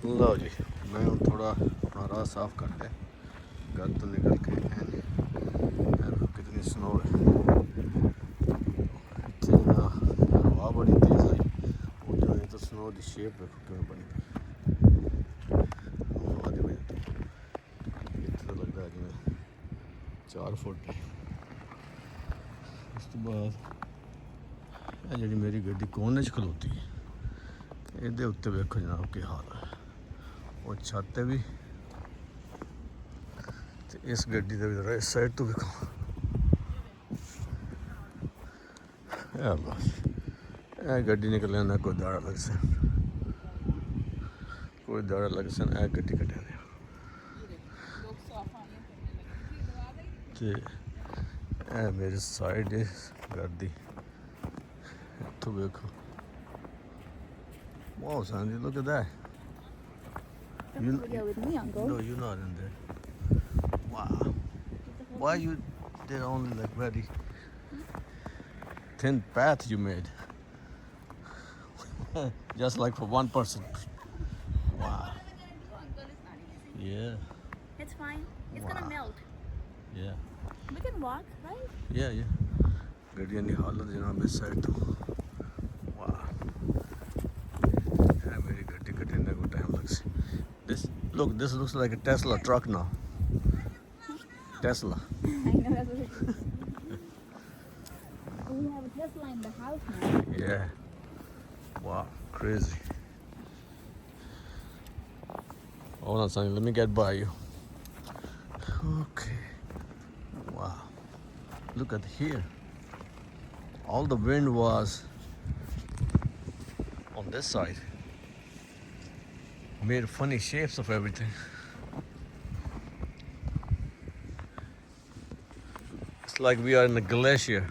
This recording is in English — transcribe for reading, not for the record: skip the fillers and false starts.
लो जी, मैं हूँ थोड़ा अपना राह साफ कर ले घर तो निकल के देखो कितनी स्नो है इतनी ना हवा बड़ी तेज़ आई उधर तो स्नो की शेप देखो किमें बनी हवा की वजह इतने तो लगता है जिमें 4 फुट है। उस तो बाद जी मेरी गड्डी कोने च खलोती है ये उत्ते वेखो जनाब क्या हाल है और छत भी ते इस गड्डी का भी जरा इस साइड तो देखो बस गड्डी निकल ना कोई दाड़ा लग सन कोई दाड़ा लग सन गड्डी कटे ते मेरी साइड है घर दी इत्थों देखो wow Sandy look at that With me, Uncle. no you're not in there wow why you did only like very thin path you made just like for one person wow yeah It's fine. It's Wow. gonna melt. yeah We can walk, right? yeah गड्डियां की हालत जनाब इस side तो वाह मेरी गड्डी कटने को टाइम लग सी this looks like a Tesla truck now Tesla I know that's what it is. We have a Tesla in the house now. yeah wow crazy hold on Sonny let me get by you okay wow look at here all the wind was on this side made funny shapes of everything it's like we are in a glacier